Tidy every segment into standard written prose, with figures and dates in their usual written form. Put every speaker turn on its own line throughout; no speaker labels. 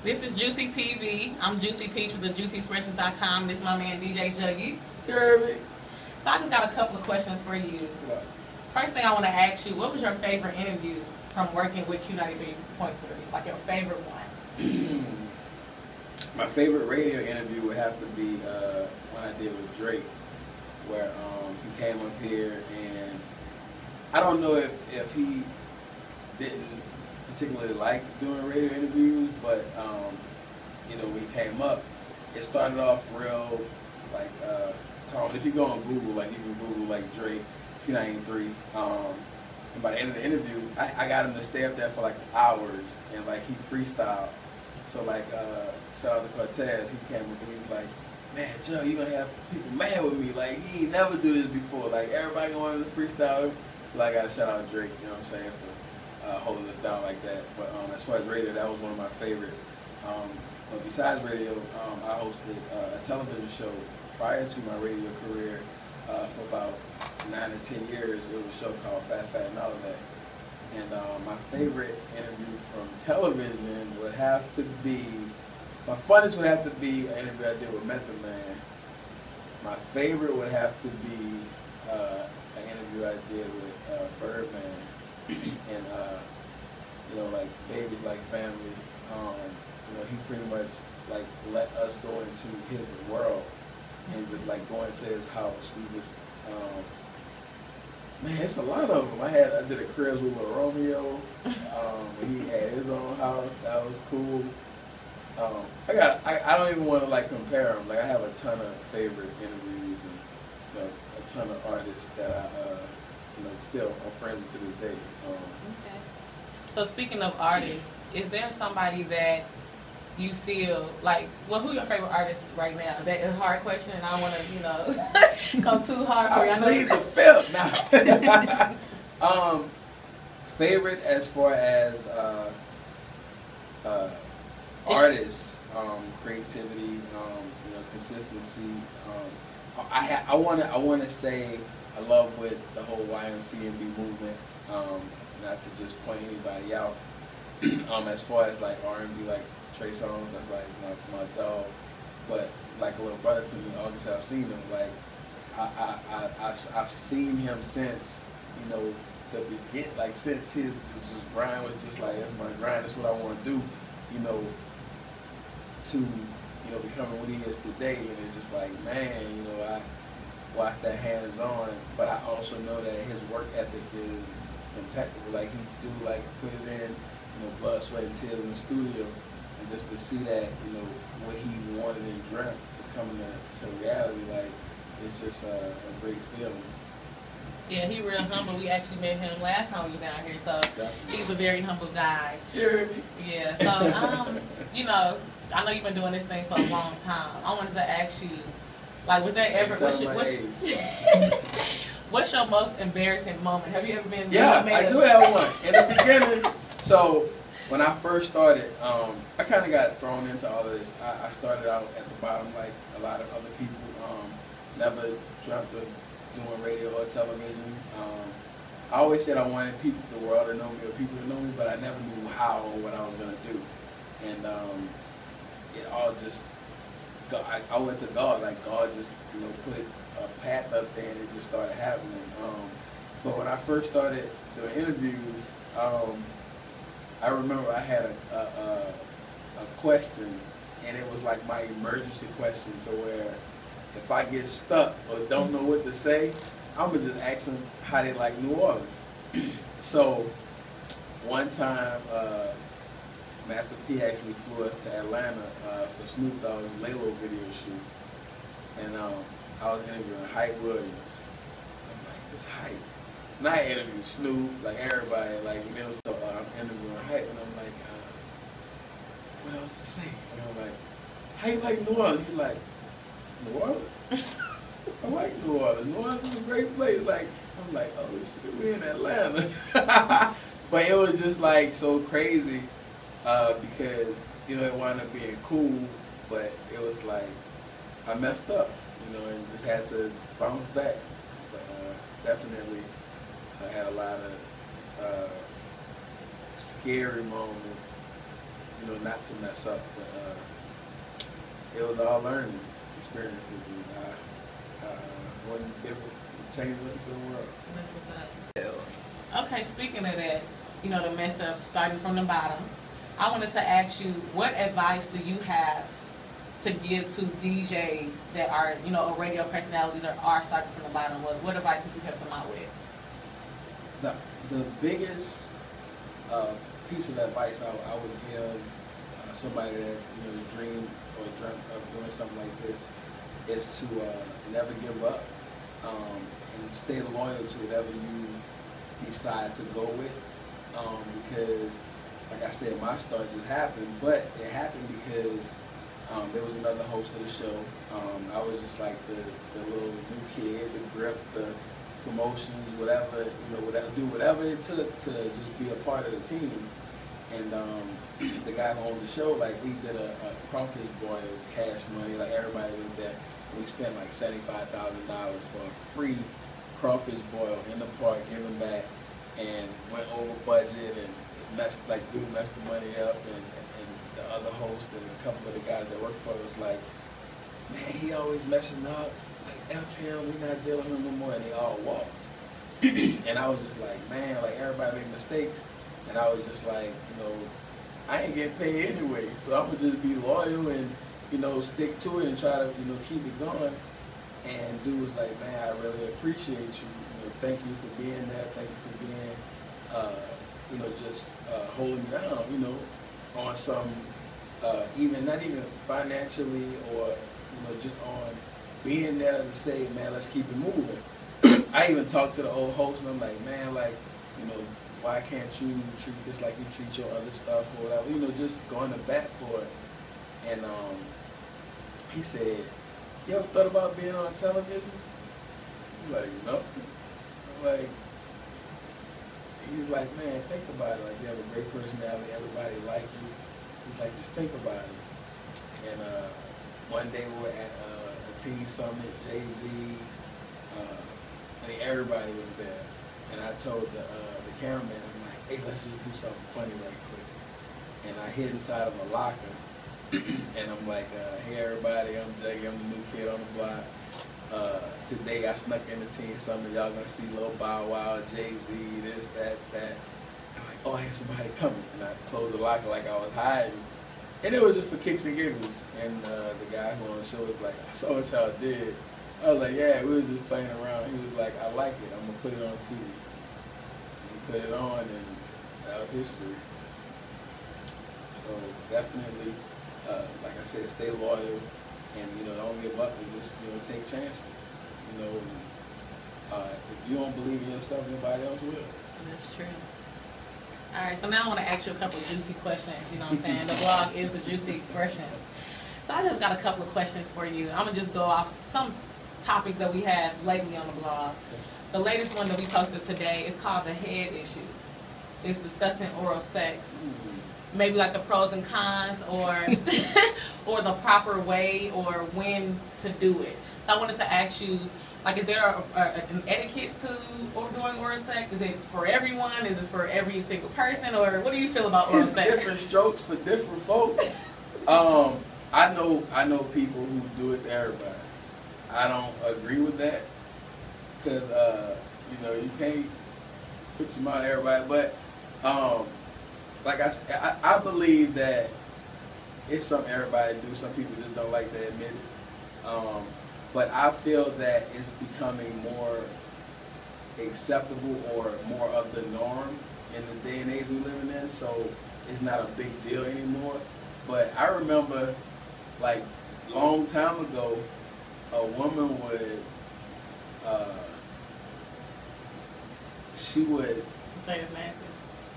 This is Juicy TV. I'm Juicy Peach with the JuicyExpressions.com. This is my man DJ Juggie.
Kirby.
So I just got a couple of questions for you. First thing I want to ask you, what was your favorite interview from working with Q93.3? Like your favorite one?
My favorite radio interview would have to be one I did with Drake, where he came up here, and I don't know if he didn't particularly like doing radio interviews, but you know, when he came up, it started off real like calm. If you go on Google, like you can Google like Drake Q93, and by the end of the interview, I got him to stay up there for like hours, and like he freestyled. So like shout out to Cortez, he came up and he's like, man, Joe, you gonna have people mad with me, like he ain't never do this before, like everybody wanted to freestyle. So I gotta shout out Drake, you know what I'm saying, for holding us down like that. But as far as radio, that was one of my favorites. But besides radio, I hosted a television show prior to my radio career for about 9 to 10 years. It was a show called Fat and All of That. And my favorite interview from television would have to be, my funnest would have to be an interview I did with Method Man. My favorite would have to be an interview I did with Birdman. And you know, like Babies Like Family, you know, he pretty much like let us go into his world and just like go into his house. We just man, it's a lot of them. I did a Cribs with Lil Romeo. He had his own house. That was cool. I don't even want to like compare them. Like I have a ton of favorite interviews and you know, a ton of artists that I you know, still are friends to this day.
Okay. So speaking of artists, is there somebody that you feel like, well, who your favorite artist right now? That is a hard question, and I don't want to, you know, come too hard for you.
I plead the fifth now. Favorite as far as artists, creativity, you know, consistency. I want to say I love with the whole YMCMB movement. Not to just point anybody out. As far as like R&B, like Trey Songz, that's like my dog. But like a little brother to me, August Alsina. Like I've seen him since, you know, the begin, like since his grind was just like, that's my grind, that's what I want to do, you know, to, you know, becoming what he is today. And it's just like, man, you know, I watch that hands-on, but I also know that his work ethic is impeccable. Like he do like put it in, you know, blood, sweat, and tears in the studio, and just to see that, you know, what he wanted and dreamt is coming to reality. Like it's just a great feeling.
Yeah, he real humble. We actually met him last time we was down here, so he's a very humble guy.
You heard me?
Yeah. So you know, I know you've been doing this thing for a long time. I wanted to ask you, like, was there ever what's your most embarrassing moment? Have you ever been?
Yeah, I do have one. In the beginning, so when I first started, I kind of got thrown into all of this. I started out at the bottom like a lot of other people. Never dreamt of doing radio or television. I always said I wanted the world to know me or people to know me, but I never knew how or what I was going to do. And it all just, I went to God, like God just, you know, put a path up there and it just started happening. But when I first started doing interviews, I remember I had a question, and it was like my emergency question, to where if I get stuck or don't know what to say, I'm going to just ask them how they like New Orleans. So one time, Master P actually flew us to Atlanta for Snoop Dogg's Lalo video shoot. And I was interviewing Hype Williams. I'm like, this Hype. And I interviewed Snoop, like everybody, like, and it was, I'm interviewing Hype, and I'm like, what else to say? And I'm like, how you like New Orleans? He's like, New Orleans? I like New Orleans. New Orleans is a great place. Like, I'm like, oh shit, we in Atlanta. But it was just like so crazy because, you know, it wound up being cool, but it was like I messed up, you know, and just had to bounce back. But definitely I had a lot of scary moments not to mess up. But it was all learning experiences, and I wouldn't change it for the world.
That's what's up. Okay, speaking of that, the mess up, starting from the bottom, I wanted to ask you, what advice do you have to give to DJs that are, radio personalities or are starting from the bottom? What advice would you help them out with?
The biggest piece of advice I would give somebody that dreamed or dreamt of doing something like this is to never give up and stay loyal to whatever you decide to go with, because like I said, my start just happened, but it happened because there was another host of the show. I was just like the little new kid, the grip, the promotions, whatever, do whatever it took to just be a part of the team. And the guy who owned the show, like, we did a crawfish boil, cash money, like everybody was there. And we spent like $75,000 for a free crawfish boil in the park, giving back, and went over budget and messed the money up. And the other host and a couple of the guys that worked for it was like, man, he always messing up. Like, F him, we not dealing with him no more. And they all walked. And I was just like, man, like, everybody make mistakes. And I was just like, I ain't getting paid anyway, so I'm gonna just be loyal and, stick to it and try to, keep it going. And dude was like, man, I really appreciate you. Thank you for being there. Thank you for being, just holding me down, on some, not even financially or, just on being there to say, man, let's keep it moving. I even talked to the old host and I'm like, man, like, why can't you treat this like you treat your other stuff or whatever, just going to bat for it. And he said, you ever thought about being on television? He's like, no. He's like, man, think about it. Like, you have a great personality, everybody like you. He's like, just think about it. And one day we were at a teen summit, Jay-Z, everybody was there. And I told the cameraman, I'm like, hey, let's just do something funny right quick. And I hid inside of a locker, and I'm like, hey everybody, I'm Juggie, I'm the new kid on the block. Today I snuck in the teen summit, y'all gonna see Lil Bow Wow, Jay-Z, this, that. I'm like, oh, I hear somebody coming. And I closed the locker like I was hiding. And it was just for kicks and giggles. And the guy who on the show was like, I saw what y'all did. I was like, yeah, we was just playing around. He was like, I like it, I'm gonna put it on TV. Put it on, and that was history. So definitely, like I said, stay loyal, and don't give up, and just take chances. If you don't believe in yourself, nobody else will.
That's true. All right, so now I want to ask you a couple of juicy questions. You know what I'm saying? The blog is the juicy expression. So I just got a couple of questions for you. I'm gonna just go off some topics that we have lately on the blog. The latest one that we posted today is called The Head Issue. It's discussing oral sex. Maybe like the pros and cons or or the proper way or when to do it. So I wanted to ask you, like, is there an etiquette to doing oral sex? Is it for everyone? Is it for every single person? Or what do you feel about oral sex?
Different strokes for different folks. I know people who do it to everybody. I don't agree with that. Because, you can't put your mind on everybody. But, like I believe that it's something everybody do. Some people just don't like to admit it. But I feel that it's becoming more acceptable or more of the norm in the day and age we're living in. So it's not a big deal anymore. But I remember, like, long time ago, a woman would... she would
say it's nasty.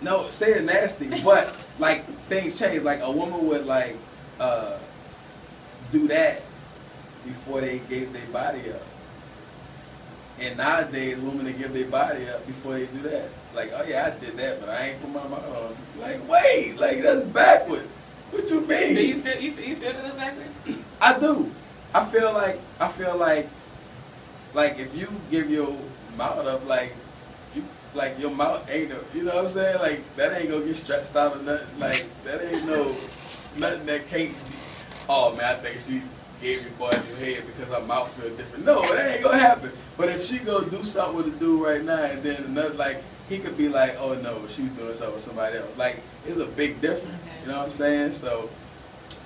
No, say it's nasty, but like things change. Like a woman would like do that before they gave their body up. And nowadays women they give their body up before they do that. Like, oh yeah, I did that, but I ain't put my mouth on. Like, wait, like that's backwards. What you mean?
Do you feel that it's backwards?
I do. I feel like if you give your mouth up, like like your mouth ain't no, you know what I'm saying? Like that ain't gonna get stretched out or nothing. Like that ain't no nothing that can't be. Oh man, I think she gave me boy in the head because her mouth feel different. No, that ain't gonna happen. But if she go do something with a dude right now, and then another, like he could be like, oh no, she was doing something with somebody else. Like it's a big difference.
Okay.
You know what I'm saying? So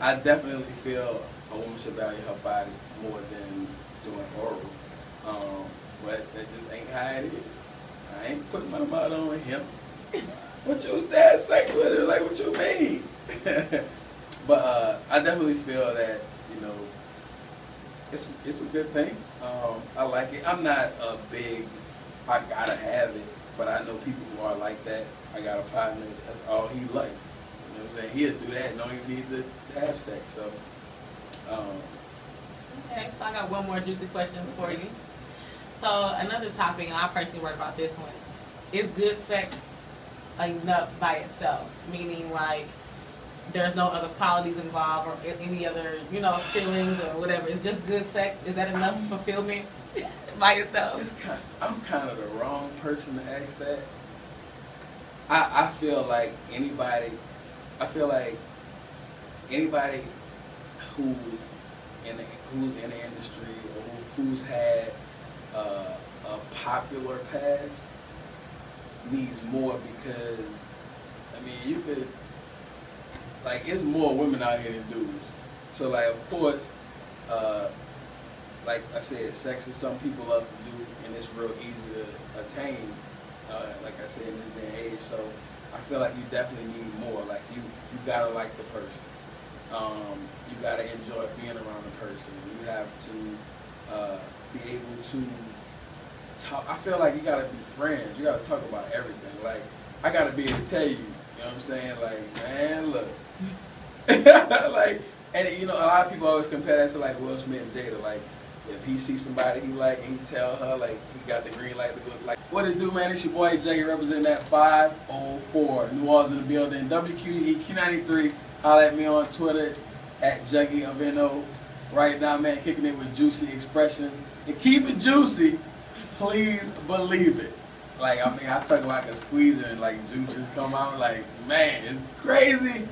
I definitely feel a woman should value her body more than doing oral. But that just ain't how it is. I ain't putting my mouth on him. What you dad sex with her? Like what you mean? But I definitely feel that, you know, it's a good thing. I like it. I'm not a big I gotta have it, but I know people who are like that. I got a partner, that's all he like. You know what I'm saying? He'll do that and don't even need to have sex. So
okay, so I got one more juicy question for you. So another topic, and I personally work about this one, is good sex enough by itself? Meaning like there's no other qualities involved or any other, you know, feelings or whatever. It's just good sex. Is that enough fulfillment by itself?
I'm kind of the wrong person to ask that. I feel like anybody who's in the industry or who's had a popular past needs more, because I mean you could, like, it's more women out here than dudes. So like of course, like I said, sex is something people love to do and it's real easy to attain. Like I said, in this day and age. So I feel like you definitely need more. Like you gotta like the person. You gotta enjoy being around the person. You have to be able to talk. I feel like you gotta be friends. You gotta talk about everything. Like I gotta be able to tell you. You know what I'm saying? Like, man, look. Like, and you know, a lot of people always compare that to like Will Smith and Jada. Like, if he sees somebody he like and he tell her like he got the green light to go, like, what it do, man? It's your boy Juggie representing that 504 New Orleans in the building. WQUE-Q93. Holla at me on Twitter at Juggie of NO. Right now, man, kicking it with juicy expressions and keep it juicy. Please believe it. Like, I mean, I talk about I can squeeze it and like juices come out. Like, man, it's crazy.